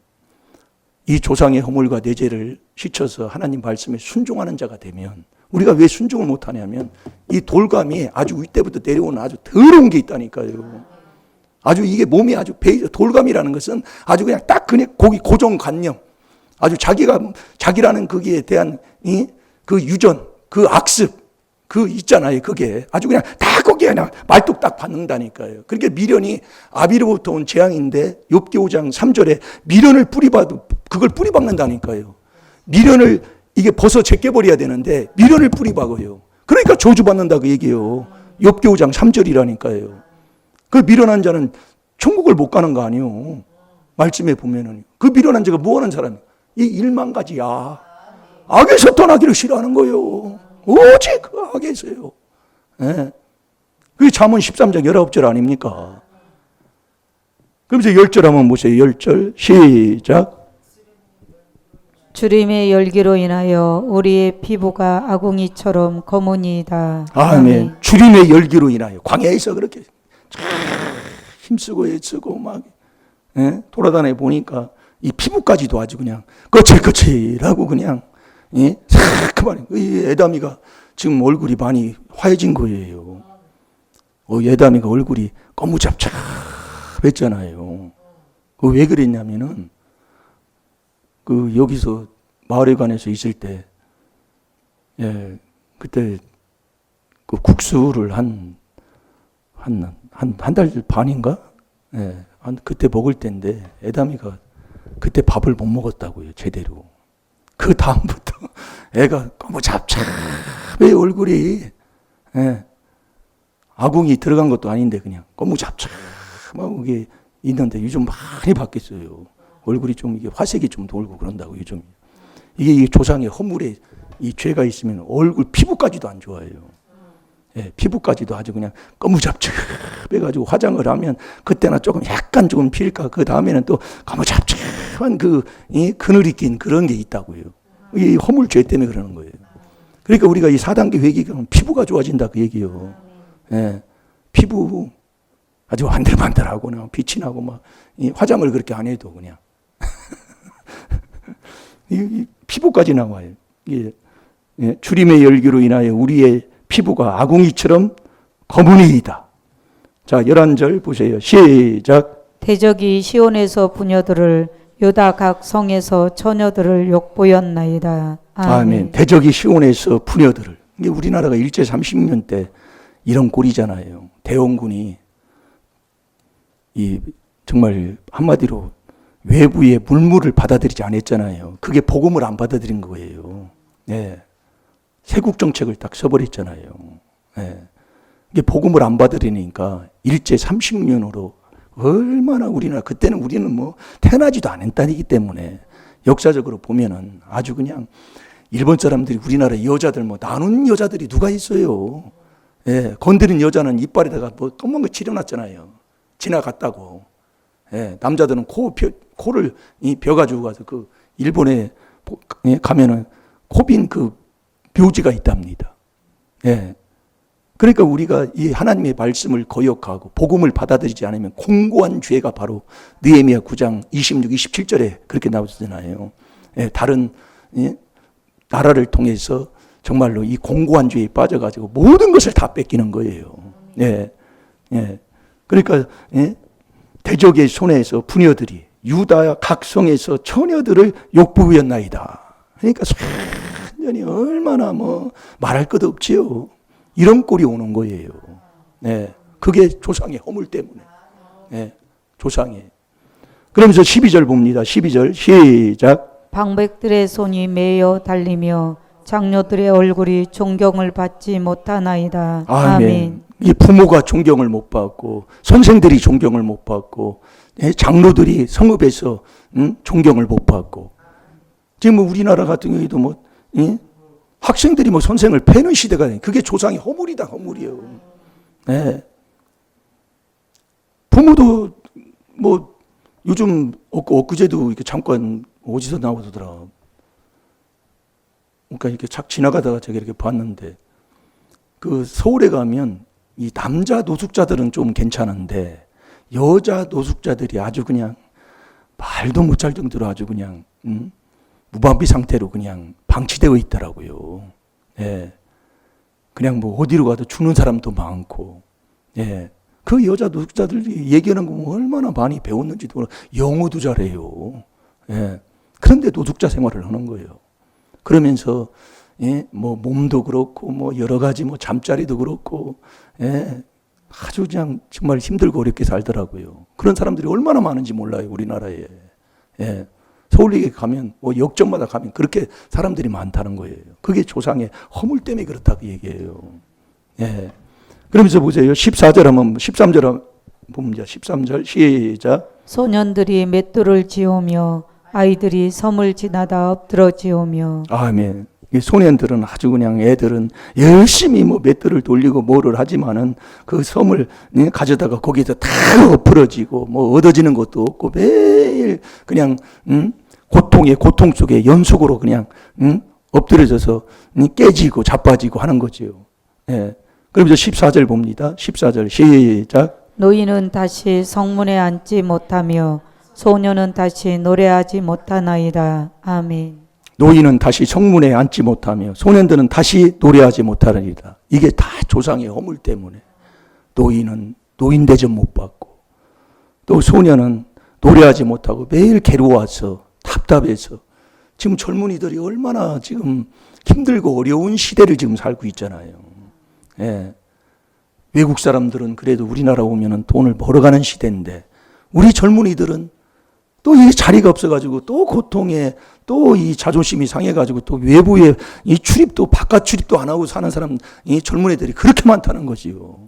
Speaker 1: 이 조상의 허물과 내 죄를 씻어서 하나님 말씀에 순종하는 자가 되면 우리가 왜 순종을 못하냐면 이 돌감이 아주 윗대부터 내려오는 아주 더러운 게 있다니까요. 아주 이게 몸이 아주 돌감이라는 것은 아주 그냥 딱 그냥 고정관념, 아주 자기라는 거기에 대한 그 유전, 그 악습, 그 있잖아요. 그게 아주 그냥 다 거기에 그냥 말뚝 딱 받는다니까요. 그렇게 미련이 아비로부터 온 재앙인데 욥기 5장 3절에 미련을 그걸 뿌리박는다니까요. 미련을 이게 벗어 제껴버려야 되는데 미련을 뿌리박아요. 그러니까 저주받는다고 얘기해요. 욥기 5장 3절이라니까요. 그 미련한 자는 천국을 못 가는 거 아니에요. 말씀에 보면은 그 미련한 자가 뭐 하는 사람이에요? 이 일만가지야. 악에서 떠나기를 싫어하는 거예요. 오직 그 악에서요. 예. 그게 잠언 13장 19절 아닙니까? 그럼 이제 10절 한번 보세요. 10절 시작.
Speaker 2: 주님의 열기로 인하여 우리의 피부가 아궁이처럼 검으니이다.
Speaker 1: 아멘. 주님의 열기로 인하여 광야에서 그렇게 힘쓰고 애쓰고 막 돌아다녀 보니까 이 피부까지도 아주 그냥 거칠거칠하고 그냥 그만 이 에다미가 지금 얼굴이 많이 화해진 거예요. 에다미가 얼굴이 거무잡잡했잖아요. 왜 그랬냐면은 그 여기서 마을회관에서 있을 때 그때 그 국수를 한 달 반인가? 그때 먹을 때인데 에다미가 그때 밥을 못 먹었다고요, 제대로. 그 다음부터 애가 거무잡잡해 얼굴이. 아궁이 들어간 것도 아닌데 그냥 거무잡잡하고 이게 있는데 요즘 많이 바뀌었어요. 얼굴이 좀 이게 화색이 좀 돌고 그런다고 요즘. 이게 이 조상의 허물에 이 죄가 있으면 얼굴 피부까지도 안 좋아요. 피부까지도 아주 그냥 거무잡잡해가지고 화장을 하면 그때나 약간 조금 필까 그 다음에는 또 거무잡잡한 그늘이 낀 그런 게 있다고요. 이 허물죄 때문에 그러는 거예요. 그러니까 우리가 이 4단계 회개하면 피부가 좋아진다 그 얘기예요. 피부 아주 반들반들하고 빛이 나고 막 화장을 그렇게 안 해도 그냥 이 피부까지 나와요. 주림의 열기로 인하여 우리의 피부가 아궁이처럼 검으니이다. 자, 11절 보세요. 시작.
Speaker 2: 대적이 시온에서 부녀들을 유다 각 성에서 처녀들을 욕보였나이다.
Speaker 1: 아멘. 대적이 시온에서 부녀들을. 이게 우리나라가 일제 30년 때 이런 꼴이잖아요. 대원군이 정말 한마디로 외부의 물물을 받아들이지 않았잖아요. 그게 복음을 안 받아들인 거예요. 세국 정책을 딱 써버렸잖아요. 이게 복음을 안 받아들이니까 일제 30년으로 얼마나 그때는 우리는 뭐 태어나지도 않았다기 때문에 역사적으로 보면은 아주 그냥 일본 사람들이 우리나라 여자들 나눈 여자들이 누가 있어요. 건드린 여자는 이빨에다가 검은 거 칠해놨잖아요. 지나갔다고. 남자들은 코를 벼가지고 가서 그 일본에 가면은 코빈 그 묘지가 있답니다. 그러니까 우리가 이 하나님의 말씀을 거역하고 복음을 받아들이지 않으면 공고한 죄가 바로 느헤미야 9장 26, 27절에 그렇게 나오잖아요. 다른 나라를 통해서 정말로 이 공고한 죄에 빠져가지고 모든 것을 다 뺏기는 거예요. 그러니까 대적의 손에서 부녀들이 유다 각성에서 처녀들을 욕부였나이다. 그러니까 완전히 얼마나 말할 것 없지요. 이런 꼴이 오는 거예요. 그게 조상의 허물 때문에. 조상의. 그러면서 12절 봅니다. 12절 시작.
Speaker 2: 방백들의 손이 매여 달리며 장녀들의 얼굴이 존경을 받지 못하나이다. 아멘.
Speaker 1: 이 부모가 존경을 못 받고 선생들이 존경을 못 받고 장로들이 성읍에서 존경을 못 받고 지금 우리나라 같은 경우에도 학생들이 선생을 패는 시대가 그게 조상의 허물이다 허물이에요. 부모도 요즘 엊그제도 이렇게 잠깐 어디서 나오더라. 그러니까 이렇게 착 지나가다가 제가 이렇게 봤는데 그 서울에 가면 이 남자 노숙자들은 좀 괜찮은데 여자 노숙자들이 아주 그냥 말도 못할 정도로 아주 그냥 무방비 상태로 그냥 방치되어 있더라고요. 그냥 뭐 어디로 가도 주는 사람도 많고, 예. 그 여자 노숙자들이 얘기하는 거 보면 얼마나 많이 배웠는지도 몰라. 영어도 잘해요. 예. 그런데 노숙자 생활을 하는 거예요. 그러면서, 예, 뭐 몸도 그렇고, 뭐 여러 가지 뭐 잠자리도 그렇고, 예. 아주 그냥 정말 힘들고 어렵게 살더라고요. 그런 사람들이 얼마나 많은지 몰라요, 우리나라에. 예. 서울역에 가면, 뭐 역전마다 가면 그렇게 사람들이 많다는 거예요. 그게 조상의 허물 때문에 그렇다고 얘기해요. 예. 그러면서 보세요. 14절 한번, 13절 봅니다. 13절 시작.
Speaker 2: 소년들이 맷돌을 지우며 아이들이 섬을 지나다 엎드러 지우며.
Speaker 1: 아멘. 이 소년들은 아주 그냥 애들은 열심히 뭐 맷돌을 돌리고 뭐를 하지만은 그 섬을 가져다가 거기서 다 엎으러지고 뭐 얻어지는 것도 없고 매일 그냥 고통 속에 연속으로 그냥 엎드려져서 깨지고 자빠지고 하는 거죠. 예. 그러면서 14절 봅니다. 14절 시작.
Speaker 2: 노인은 다시 성문에 앉지 못하며 소년은 다시 노래하지 못하나이다. 아멘.
Speaker 1: 노인은 다시 성문에 앉지 못하며 소년들은 다시 노래하지 못하리이다. 이게 다 조상의 허물 때문에. 노인은 노인 대접 못 받고 또 소년은 노래하지 못하고 매일 괴로워서 답답해서 지금 젊은이들이 얼마나 지금 힘들고 어려운 시대를 지금 살고 있잖아요. 예. 외국 사람들은 그래도 우리나라 오면은 돈을 벌어가는 시대인데 우리 젊은이들은 또 이 자리가 없어가지고 또 고통에 또 이 자존심이 상해가지고 또 외부에 이 출입도 바깥 출입도 안 하고 사는 사람 이 젊은 애들이 그렇게 많다는 거지요.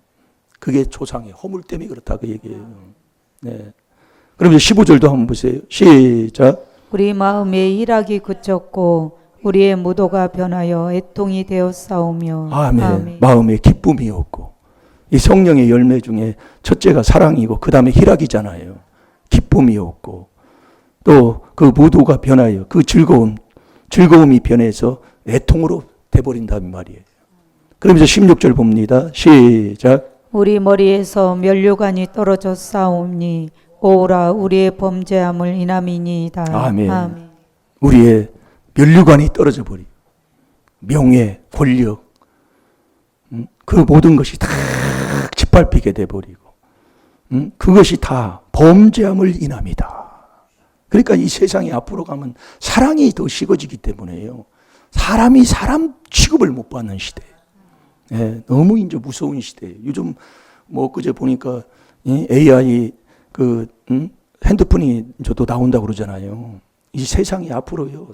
Speaker 1: 그게 조상의 허물 때문에 그렇다고 얘기해요. 네. 그럼 이제 15절도 한번 보세요. 시작.
Speaker 2: 우리 마음에 일하기 그쳤고 우리의 무도가 변하여 애통이 되었사오며.
Speaker 1: 아멘.
Speaker 2: 아멘.
Speaker 1: 마음에 기쁨이 없고 이 성령의 열매 중에 첫째가 사랑이고 그 다음에 희락이잖아요. 기쁨이 없고 또 그 무도가 변하여 그 즐거움이 변해서 애통으로 돼버린다는 말이에요. 그러면서 16절 봅니다. 시작.
Speaker 2: 우리 머리에서 면류관이 떨어져 싸움니 오라 우리의 범죄함을 인함이니이다.
Speaker 1: 아멘.
Speaker 2: 아멘.
Speaker 1: 우리의 면류관이 떨어져 버리고 명예, 권력 그 모든 것이 다 짓밟히게 돼버리고 그것이 다 범죄함을 인함이다. 그러니까 이 세상이 앞으로 가면 사랑이 더 식어지기 때문에요. 사람이 사람 취급을 못 받는 시대. 예, 너무 이제 무서운 시대예요. 요즘 뭐 그제 보니까 AI 핸드폰이 저도 나온다고 그러잖아요. 이 세상이 앞으로요.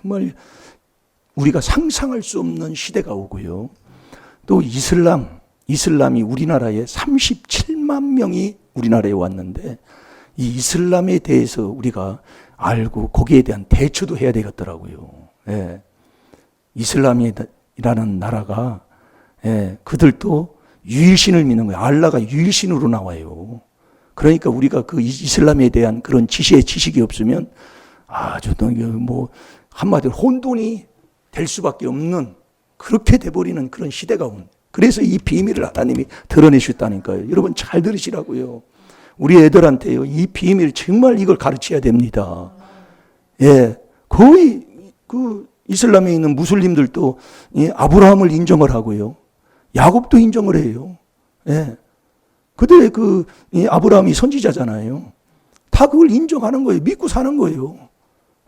Speaker 1: 정말 우리가 상상할 수 없는 시대가 오고요. 또 이슬람이 우리나라에 37만 명이 우리나라에 왔는데 이 이슬람에 대해서 우리가 알고 거기에 대한 대처도 해야 되겠더라고요. 예. 이슬람이라는 나라가 예, 그들도 유일신을 믿는 거예요. 알라가 유일신으로 나와요. 그러니까 우리가 그 이슬람에 대한 그런 지식이 없으면 아주 뭐 한마디로 혼돈이 될 수밖에 없는 그렇게 돼버리는 그런 시대가 온. 그래서 이 비밀을 하나님이 드러내셨다니까요. 여러분 잘 들으시라고요. 우리 애들한테요. 이 비밀 정말 이걸 가르쳐야 됩니다. 예, 거의 그 이슬람에 있는 무슬림들도 아브라함을 인정을 하고요. 야곱도 인정을 해요. 예. 그들의 아브라함이 선지자잖아요. 다 그걸 인정하는 거예요. 믿고 사는 거예요.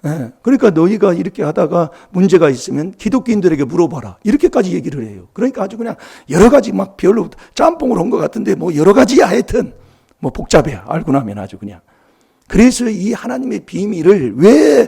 Speaker 1: 예. 그러니까 너희가 이렇게 하다가 문제가 있으면 기독교인들에게 물어봐라. 이렇게까지 얘기를 해요. 그러니까 아주 그냥 여러 가지 막 별로 짬뽕을 한 것 같은데 뭐 여러 가지야 하여튼 뭐 복잡해. 알고 나면 아주 그냥. 그래서 이 하나님의 비밀을 왜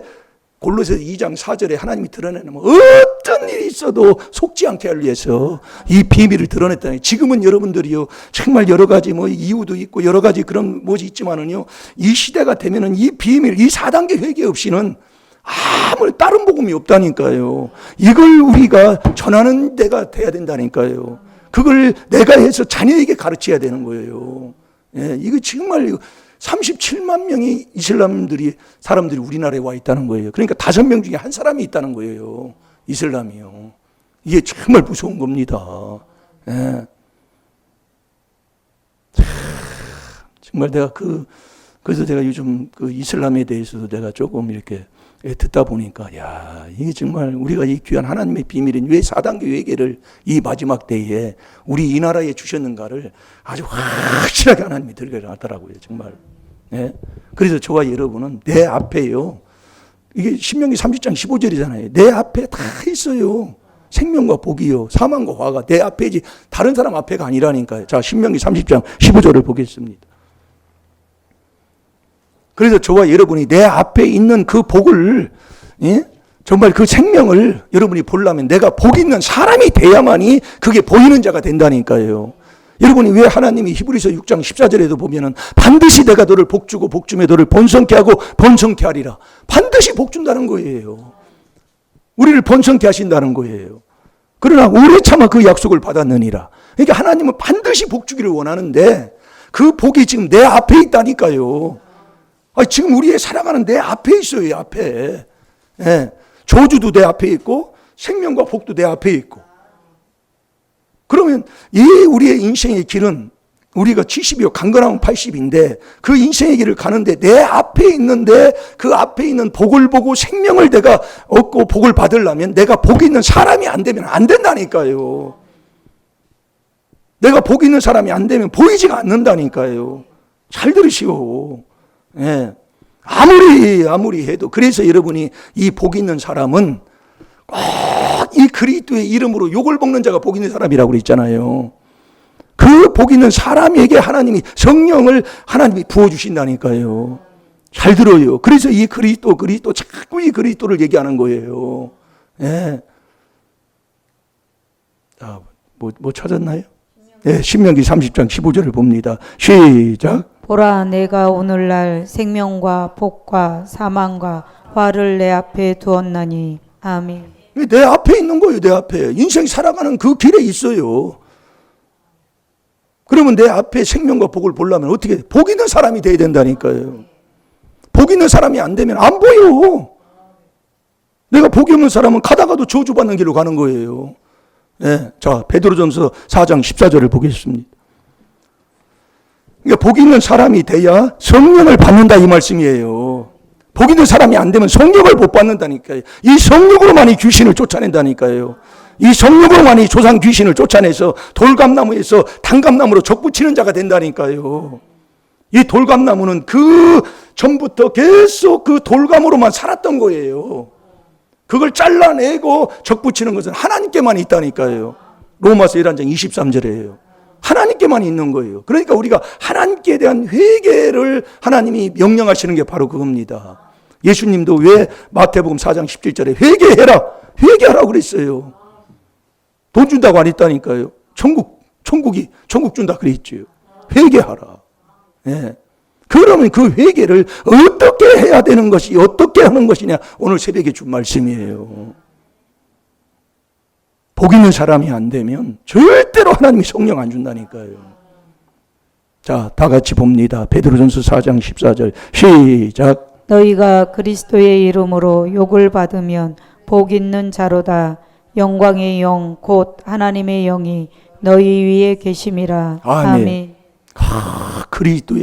Speaker 1: 골로새서 2장 4절에 하나님이 드러내는 어떤 일이 있어도 속지 않게 하기 위해서 이 비밀을 드러냈다니. 지금은 여러분들이요 정말 여러 가지 뭐 이유도 있고 여러 가지 그런 것이 있지만은요 이 시대가 되면은 이 비밀 이 4단계 회개 없이는 아무 다른 복음이 없다니까요. 이걸 우리가 전하는 데가 돼야 된다니까요. 그걸 내가 해서 자녀에게 가르쳐야 되는 거예요. 예, 이거 정말 37만 명의 사람들이 우리나라에 와 있다는 거예요. 그러니까 5명 중에 한 사람이 있다는 거예요. 이슬람이요. 이게 정말 무서운 겁니다. 예. 정말 내가 그래서 제가 요즘 그 이슬람에 대해서도 내가 조금 이렇게 듣다 보니까, 야, 이게 정말 우리가 이 귀한 하나님의 비밀인 왜 4단계 회개를 이 마지막 때에 우리 이 나라에 주셨는가를 아주 확실하게 하나님이 드러나더라고요, 정말. 예? 그래서 저와 여러분은 내 앞에요. 이게 신명기 30장 15절이잖아요. 내 앞에 다 있어요. 생명과 복이요, 사망과 화가 내 앞에지 다른 사람 앞에가 아니라니까요. 자, 신명기 30장 15절을 보겠습니다. 그래서 저와 여러분이 내 앞에 있는 그 복을, 예? 정말 그 생명을 여러분이 보려면 내가 복 있는 사람이 돼야만이 그게 보이는 자가 된다니까요. 여러분이 왜 하나님이 히브리서 6장 14절에도 보면은 반드시 내가 너를 복주고 복주며 너를 번성케 하고 번성케 하리라. 반드시 복준다는 거예요. 우리를 번성케 하신다는 거예요. 그러나 오래 참아 그 약속을 받았느니라. 그러니까 하나님은 반드시 복주기를 원하는데 그 복이 지금 내 앞에 있다니까요. 지금 우리의 살아가는 내 앞에 있어요, 앞에. 예. 저주도 내 앞에 있고 생명과 복도 내 앞에 있고. 그러면 이 우리의 인생의 길은 우리가 70이요, 강건하면 80인데 그 인생의 길을 가는데 내 앞에 있는데 그 앞에 있는 복을 보고 생명을 내가 얻고 복을 받으려면 내가 복 있는 사람이 안 되면 안 된다니까요. 내가 복 있는 사람이 안 되면 보이지가 않는다니까요. 잘 들으시오. 예. 아무리 해도 그래서 여러분이 이 복 있는 사람은 꼭 이 그리스도의 이름으로 욕을 먹는 자가 복 있는 사람이라고 그랬잖아요. 그 복 있는 사람에게 하나님이 성령을 하나님이 부어주신다니까요. 잘 들어요. 그래서 이 그리스도 자꾸 이 그리스도를 얘기하는 거예요. 예. 자, 뭐 찾았나요? 예, 신명기 30장 15절을 봅니다. 시작.
Speaker 2: 보라, 내가 오늘날 생명과 복과 사망과 화를 내 앞에 두었나니. 아멘.
Speaker 1: 내 앞에 있는 거예요, 내 앞에. 인생 살아가는 그 길에 있어요. 그러면 내 앞에 생명과 복을 보려면 어떻게, 복 있는 사람이 돼야 된다니까요. 복 있는 사람이 안 되면 안 보여. 내가 복이 없는 사람은 가다가도 저주받는 길로 가는 거예요. 예. 자, 베드로전서 4장 14절을 보겠습니다. 그러니까 복 있는 사람이 돼야 성령을 받는다 이 말씀이에요. 복 있는 사람이 안 되면 성령을 못 받는다니까요. 이 성령으로만이 귀신을 쫓아낸다니까요. 이 성령으로만이 조상 귀신을 쫓아내서 돌감나무에서 단감나무로 적붙이는 자가 된다니까요. 이 돌감나무는 그 전부터 계속 그 돌감으로만 살았던 거예요. 그걸 잘라내고 적붙이는 것은 하나님께만 있다니까요. 로마서 11장 23절이에요. 하나님께만 있는 거예요. 그러니까 우리가 하나님께 대한 회개를 하나님이 명령하시는 게 바로 그겁니다. 예수님도 왜 마태복음 4장 17절에 회개하라고 그랬어요. 돈 준다고 안 했다니까요. 천국 준다 그랬죠. 회개하라. 예. 그러면 그 회개를 어떻게 해야 되는 것이, 어떻게 하는 것이냐, 오늘 새벽에 준 말씀이에요. 복 있는 사람이 안 되면 절대로 하나님이 성령 안 준다니까요. 자, 다 같이 봅니다. 베드로전서 4장 14절 시작.
Speaker 2: 너희가 그리스도의 이름으로 욕을 받으면 복 있는 자로다. 영광의 영 곧 하나님의 영이 너희 위에 계심이라. 아멘.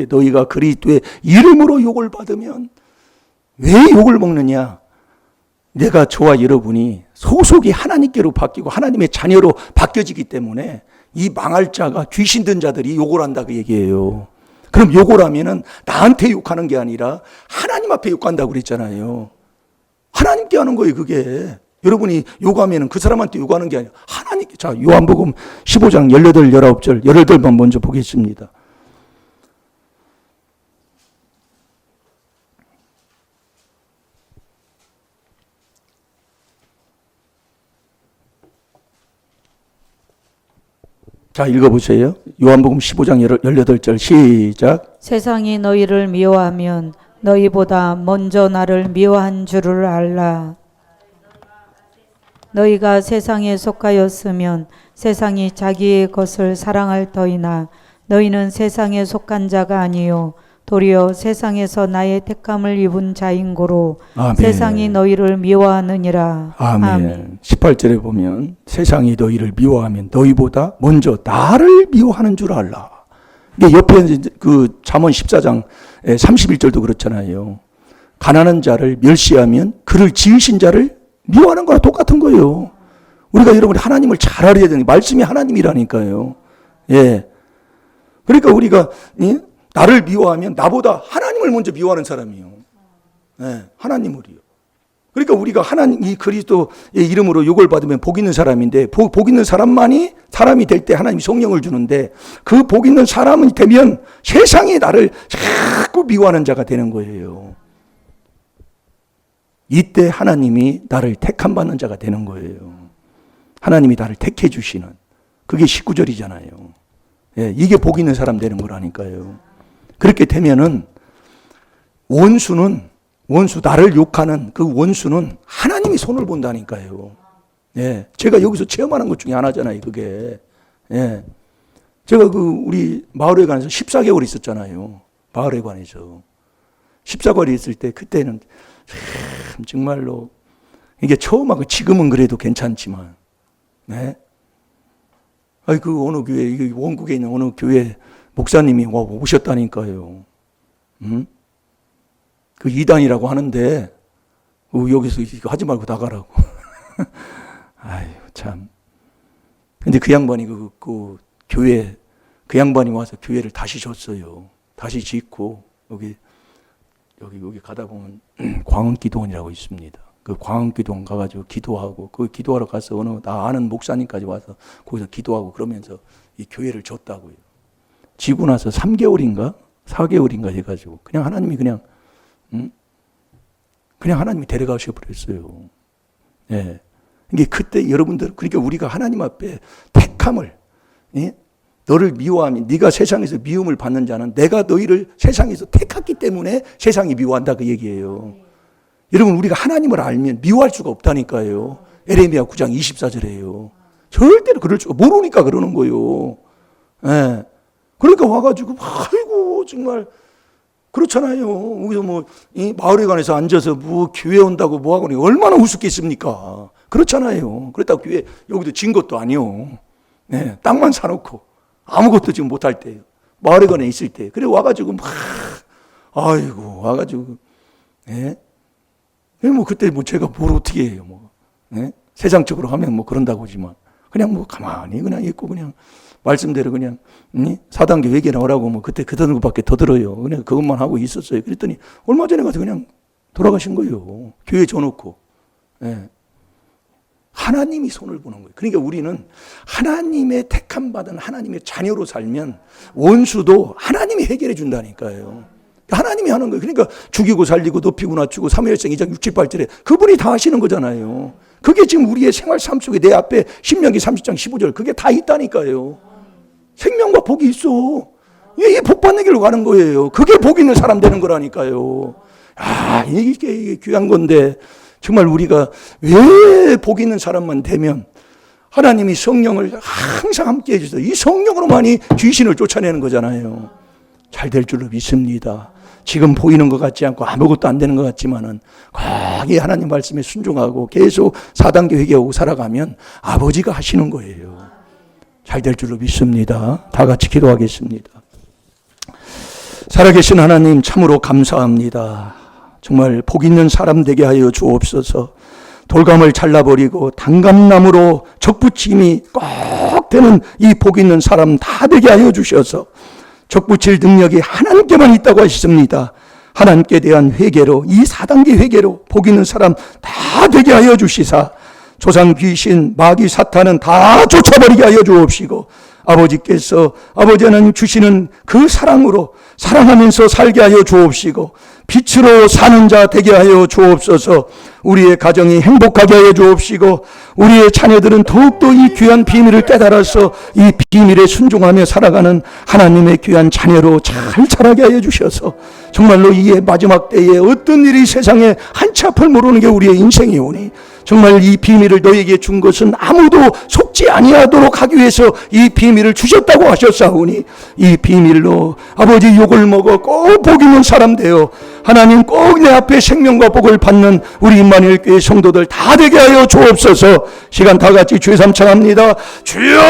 Speaker 1: 너희가 그리스도의 이름으로 욕을 받으면 왜 욕을 먹느냐? 내가 저와 여러분이 소속이 하나님께로 바뀌고 하나님의 자녀로 바뀌어지기 때문에 이 망할 자가 귀신 든 자들이 욕을 한다 그 얘기예요. 그럼 욕을 하면은 나한테 욕하는 게 아니라 하나님 앞에 욕한다고 그랬잖아요. 하나님께 하는 거예요, 그게. 여러분이 욕하면은 그 사람한테 욕하는 게 아니라 하나님께. 자, 요한복음 15장 18, 19절, 18절만 먼저 보겠습니다. 자, 읽어보세요. 요한복음 15장 18절 시작.
Speaker 2: 세상이 너희를 미워하면 너희보다 먼저 나를 미워한 줄을 알라. 너희가 세상에 속하였으면 세상이 자기의 것을 사랑할 터이나 너희는 세상에 속한 자가 아니요 도리어 세상에서 나의 택함을 입은 자인고로
Speaker 1: 아멘.
Speaker 2: 세상이 너희를 미워하느니라.
Speaker 1: 아멘. 18절에 보면 세상이 너희를 미워하면 너희보다 먼저 나를 미워하는 줄 알라. 이게 옆에 그 잠언 14장 31절도 그렇잖아요. 가난한 자를 멸시하면 그를 지으신 자를 미워하는 거랑 똑같은 거예요. 우리가 여러분 하나님을 잘 알아야 되는 게 말씀이 하나님이라니까요. 예. 그러니까 우리가 나를 미워하면 나보다 하나님을 먼저 미워하는 사람이에요. 예. 하나님을요. 그러니까 우리가 하나님 이 그리스도의 이름으로 욕을 받으면 복 있는 사람인데 복 있는 사람만이 사람이 될 때 하나님이 성령을 주는데 그 복 있는 사람이 되면 세상이 나를 자꾸 미워하는 자가 되는 거예요. 이때 하나님이 나를 택함 받는 자가 되는 거예요. 하나님이 나를 택해 주시는 그게 19절이잖아요. 예, 이게 복 있는 사람 되는 거라니까요. 그렇게 되면은 원수 나를 욕하는 그 원수는 하나님이 손을 본다니까요. 예, 제가 여기서 체험하는 것 중에 하나잖아요, 그게. 예, 제가 우리 마을에 관해서 14개월 있었잖아요. 마을에 관해서 14개월 있을 때 그때는 참 정말로 이게 처음하고 지금은 그래도 괜찮지만, 네. 그 어느 교회, 이게 원국에 있는 어느 교회 목사님이 오셨다니까요. 그 이단이라고 하는데 여기서 이거 하지 말고 나가라고. 아유 참. 근데 그 양반이 그 교회 그 양반이 와서 교회를 다시 졌어요. 다시 짓고 여기 가다 보면 광흥기도원이라고 있습니다. 그 광흥기도원 가가지고 기도하고 그 기도하러 가서 나 아는 목사님까지 와서 거기서 기도하고 그러면서 이 교회를 졌다고요. 지고 나서 3개월인가 4개월인가 해가지고 그냥 하나님이 그냥 하나님이 데려가셔 버렸어요. 예. 이게 그때 여러분들 그러니까 우리가 하나님 앞에 택함을 너를 미워하면 네가 세상에서 미움을 받는 자는 내가 너희를 세상에서 택했기 때문에 세상이 미워한다 그 얘기예요. 여러분 우리가 하나님을 알면 미워할 수가 없다니까요. 에레미야 9장 24절에요. 절대로 그럴 수가 모르니까 그러는 거예요. 예. 그러니까 와가지고 아이고 정말 그렇잖아요. 여기서 이 마을에 관해서 앉아서 교회 온다고 하고 얼마나 우습겠습니까? 그렇잖아요. 그렇다고 교회 여기도 진 것도 아니요. 네, 땅만 사놓고 아무것도 지금 못할 때예요. 마을에 관해 있을 때. 그래 와가지고 아이고 와가지고 예. 그때 제가 뭘 어떻게 해요. 예? 세상적으로 하면 그런다고 하지만 그냥 가만히 그냥 있고 그냥 말씀대로 그냥 4단계 회개 나오라고 그때 그런 것밖에 더 들어요. 그냥 그것만 하고 있었어요. 그랬더니 얼마 전에 가서 그냥 돌아가신 거예요. 교회 줘놓고. 예. 하나님이 손을 보는 거예요. 그러니까 우리는 하나님의 택함 받은 하나님의 자녀로 살면 원수도 하나님이 해결해 준다니까요. 하나님이 하는 거예요. 그러니까 죽이고 살리고 높이고 낮추고 사무엘상 2장 6, 7, 8절에 그분이 다 하시는 거잖아요. 그게 지금 우리의 생활 삶 속에 내 앞에 신명기 30장 15절 그게 다 있다니까요. 생명과 복이 있어. 이게 복 받는 길로 가는 거예요. 그게 복 있는 사람 되는 거라니까요. 이게 귀한 건데 정말 우리가 왜 복 있는 사람만 되면 하나님이 성령을 항상 함께 해주셔서 이 성령으로만이 귀신을 쫓아내는 거잖아요. 잘 될 줄로 믿습니다. 지금 보이는 것 같지 않고 아무것도 안 되는 것 같지만은 거기 하나님 말씀에 순종하고 계속 4단계 회개하고 살아가면 아버지가 하시는 거예요. 잘 될 줄로 믿습니다. 다 같이 기도하겠습니다. 살아계신 하나님 참으로 감사합니다. 정말 복 있는 사람 되게 하여 주옵소서. 돌감을 잘라버리고 단감나무로 적붙임이 꼭 되는 이 복 있는 사람 다 되게 하여 주셔서 적붙일 능력이 하나님께만 있다고 하셨습니다. 하나님께 대한 회개로 이 4단계 회개로 복 있는 사람 다 되게 하여 주시사 조상 귀신 마귀 사탄은 다 쫓아버리게 하여 주옵시고 아버지께서 아버지는 주시는 그 사랑으로 사랑하면서 살게 하여 주옵시고 빛으로 사는 자 되게 하여 주옵소서. 우리의 가정이 행복하게 하여 주옵시고 우리의 자녀들은 더욱더 이 귀한 비밀을 깨달아서 이 비밀에 순종하며 살아가는 하나님의 귀한 자녀로 잘 자라게 하여 주셔서 정말로 이 마지막 때에 어떤 일이 세상에 한치 앞을 모르는 게 우리의 인생이오니 정말 이 비밀을 너에게 준 것은 아무도 속지 아니하도록 하기 위해서 이 비밀을 주셨다고 하셨사오니 이 비밀로 아버지 욕을 먹어 꼭 복 있는 사람 되어 하나님 꼭 내 앞에 생명과 복을 받는 우리 임마누엘 교회 성도들 다 되게 하여 주옵소서. 시간 다 같이 주의 삼창합니다. 주여